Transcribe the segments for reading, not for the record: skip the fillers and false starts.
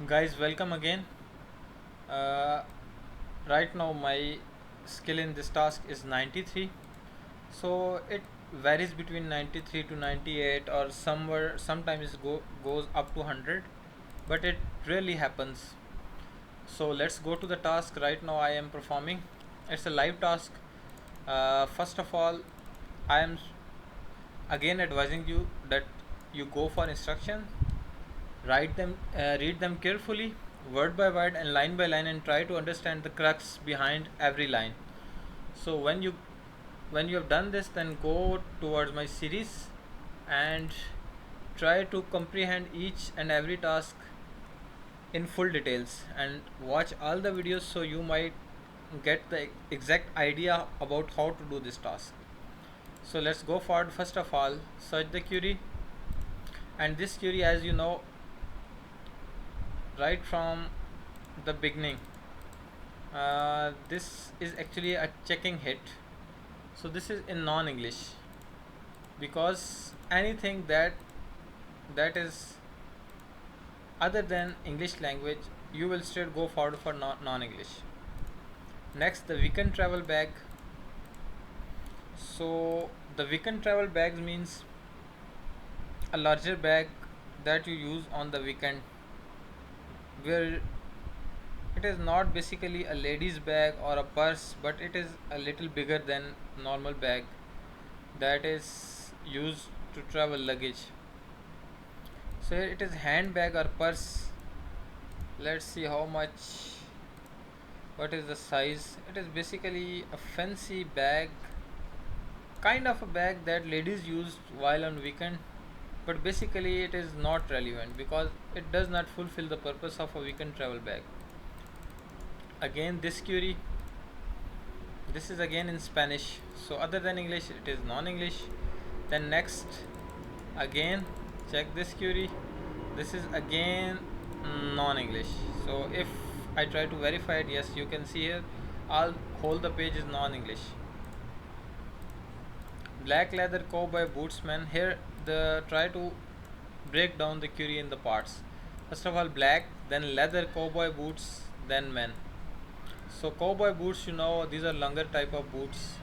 Guys, welcome again. Uh, right now, my skill in this task is 93. So it varies between 93 to 98, or somewhere sometimes goes up to 100, but it really happens. So let's go to the task. Right now, I am performing. It's a live task. First of all, I am again advising you that you go for instruction, read them carefully, word by word and line by line, and try to understand the crux behind every line. So when you have done this, then go towards my series and try to comprehend each and every task in full details and watch all the videos so you might get the exact idea about how to do this task. So let's go forward. First of all, search the query, and this query, as you know, right from the beginning, this is actually a checking hit. So this is in non-English, because anything that is other than English language, you will straight go forward for non-English. Next, the weekend travel bag. So the weekend travel bags means a larger bag that you use on the weekend, where it is not basically a lady's bag or a purse, but it is a little bigger than normal bag that is used to travel luggage. So here it is handbag or purse. Let's see how much, what is the size. It is basically a fancy bag, kind of a bag that ladies use while on weekend, but basically it is not relevant because it does not fulfill the purpose of a weekend travel bag. Again, this query, this is again in Spanish, so other than English it is non-English. Then next, again check this query, this is again non-English. So if I try to verify it, yes, you can see here all whole the page is non-English. Black leather cowboy bootsman. Here the try to break down the query in the parts. First of all, black, then leather cowboy boots, then men. So cowboy boots, you know, these are longer type of boots.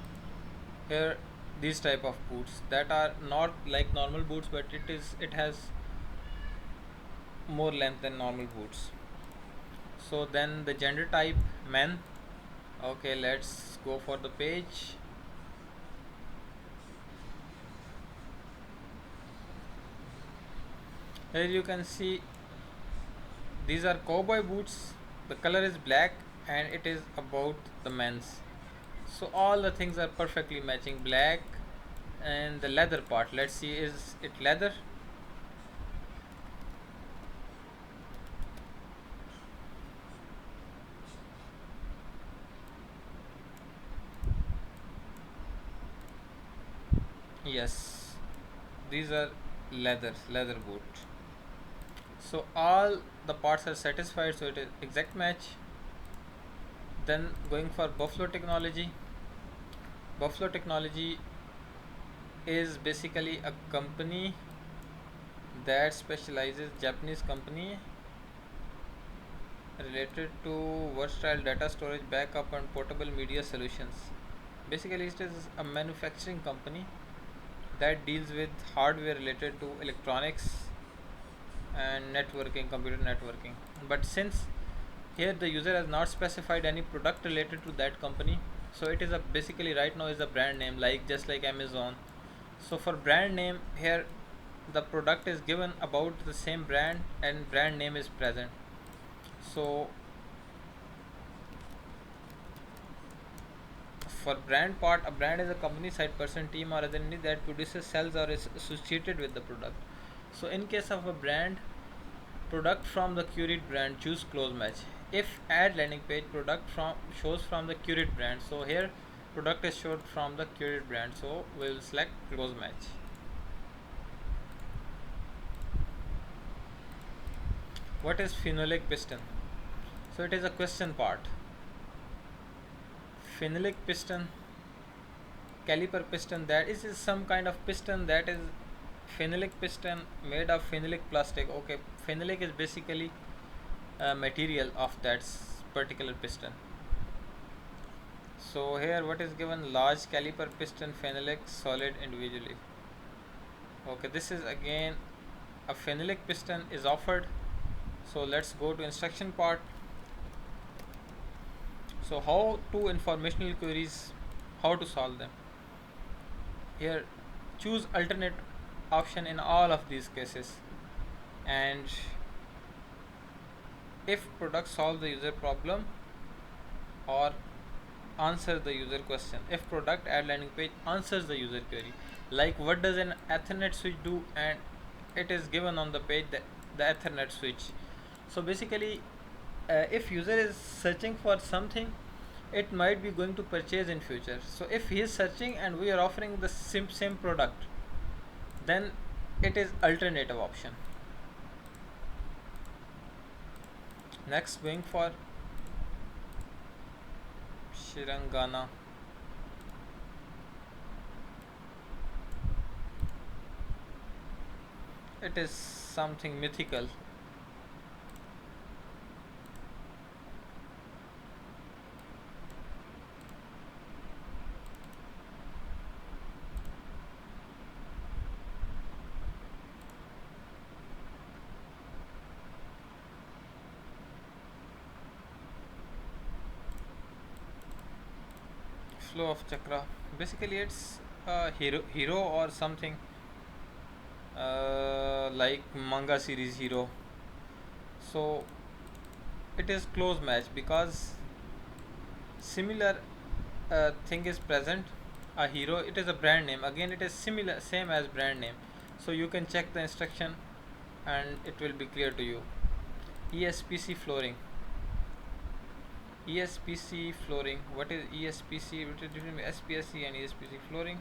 Here these type of boots that are not like normal boots, but it has more length than normal boots. So then the gender type, men. Okay, let's go for the page. Here you can see these are cowboy boots. The color is black and it is about the men's. So all the things are perfectly matching. Black and the leather part. Let's see, is it leather? Yes, these are leather boot. So all the parts are satisfied, so it is exact match. Then going for Buffalo Technology. Buffalo Technology is basically a company that specializes, Japanese company related to versatile data storage, backup and portable media solutions. Basically it is a manufacturing company that deals with hardware related to electronics and networking, computer networking. But since here the user has not specified any product related to that company, so it is a basically right now is a brand name, like just like Amazon. So for brand name, here the product is given about the same brand and brand name is present. So for brand part, a brand is a company, site, person, team or other entity that produces, sells or is associated with the product. So in case of a brand, product from the curated brand, choose close match. If add landing page, product from shows from the curated brand, so here product is showed from the curated brand, so we will select close match. What is phenolic piston? So it is a question part. Phenolic piston, caliper piston, that is some kind of piston that is phenolic piston made of phenolic plastic. Okay, phenolic is basically material of that particular piston. So here what is given, large caliper piston phenolic solid individually. Okay, this is again a phenolic piston is offered. So let's go to instruction part. So how to informational queries, how to solve them. Here choose alternate option in all of these cases, and if product solve the user problem or answer the user question. If product add landing page answers the user query, like what does an Ethernet switch do, and it is given on the page that the Ethernet switch. So basically, if user is searching for something, it might be going to purchase in future. So if he is searching and we are offering the same product, then it is alternative option. Next, going for Shirangana. It is something mythical. Flow of chakra. Basically, it's a hero or something, like manga series hero. So it is close match because similar thing is present. A hero, it is a brand name. Again, it is similar, same as brand name. So you can check the instruction, and it will be clear to you. ESPC flooring. ESPC flooring. What is ESPC? What is different between SPSC and ESPC flooring?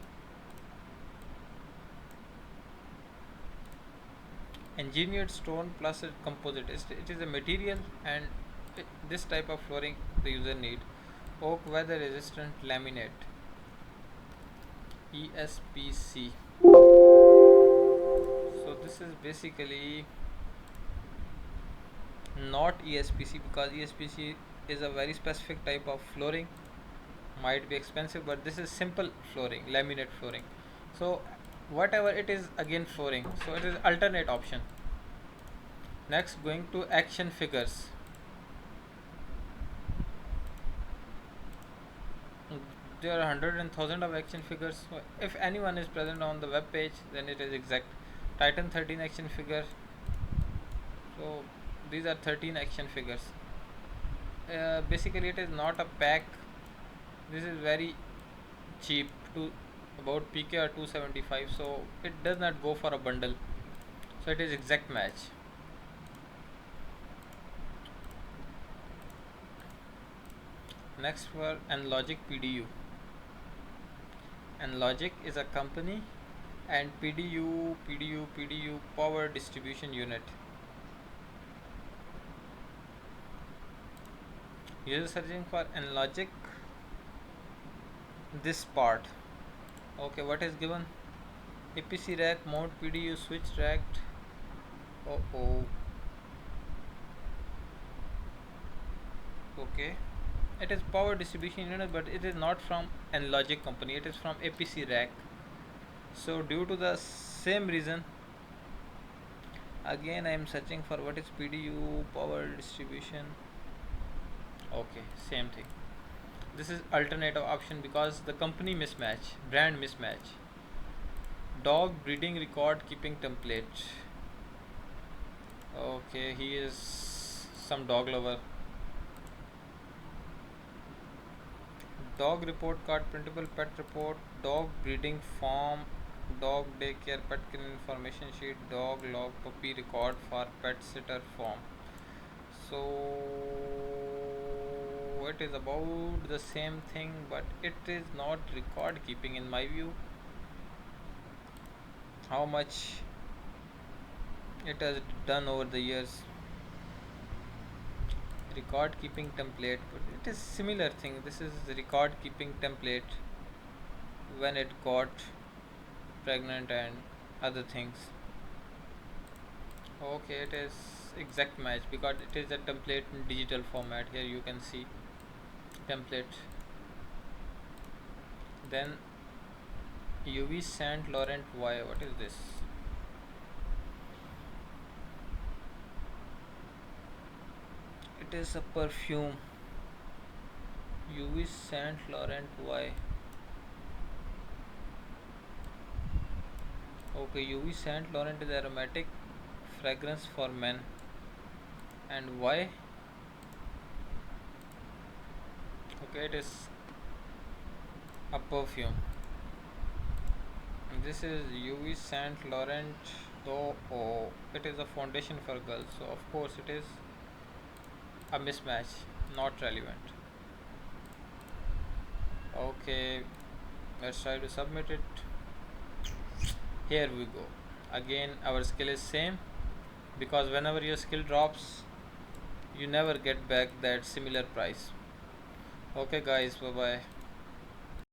Engineered stone plus a composite. It is a material, and this type of flooring the user need. Oak weather resistant laminate. ESPC. So this is basically not ESPC, because ESPC is a very specific type of flooring, might be expensive, but this is simple flooring, laminate flooring. So whatever it is, again flooring, so it is alternate option. Next, going to action figures. There are hundred and thousand of action figures. So if anyone is present on the web page, then it is exact. Titan 13 action figure. So these are 13 action figures. Basically, it is not a pack. This is very cheap, to about PK or 275. So it does not go for a bundle. So it is exact match. Next, for Analogic PDU. Analogic is a company, and PDU power distribution unit. User searching for Analogic, this part. Okay, what is given? APC rack mount PDU switch racked. Oh. Okay, it is power distribution unit, but it is not from Analogic company, it is from APC rack. So due to the same reason, again I am searching for what is PDU power distribution. Okay, same thing. This is alternative option because the company mismatch, brand mismatch. Dog breeding record keeping template. Okay, he is some dog lover. Dog report card printable, pet report, dog breeding form, dog daycare, pet care information sheet, dog log, puppy record for pet sitter form. So it is about the same thing, but it is not record keeping in my view. How much it has done over the years. Record keeping template, but it is similar thing. This is the record keeping template when it got pregnant and other things. Okay, it is exact match because it is a template in digital format. Here you can see template. Then UV Saint Laurent Y. What is this? It is a perfume. UV Saint Laurent Y. Okay, UV Saint Laurent is aromatic fragrance for men. And Y. Okay, it is a perfume. And this is UV Saint Laurent. Though oh, it is a foundation for girls, so of course it is a mismatch, not relevant. Okay, let's try to submit it. Here we go. Again, our skill is same because whenever your skill drops, you never get back that similar price. Okay, guys, bye bye.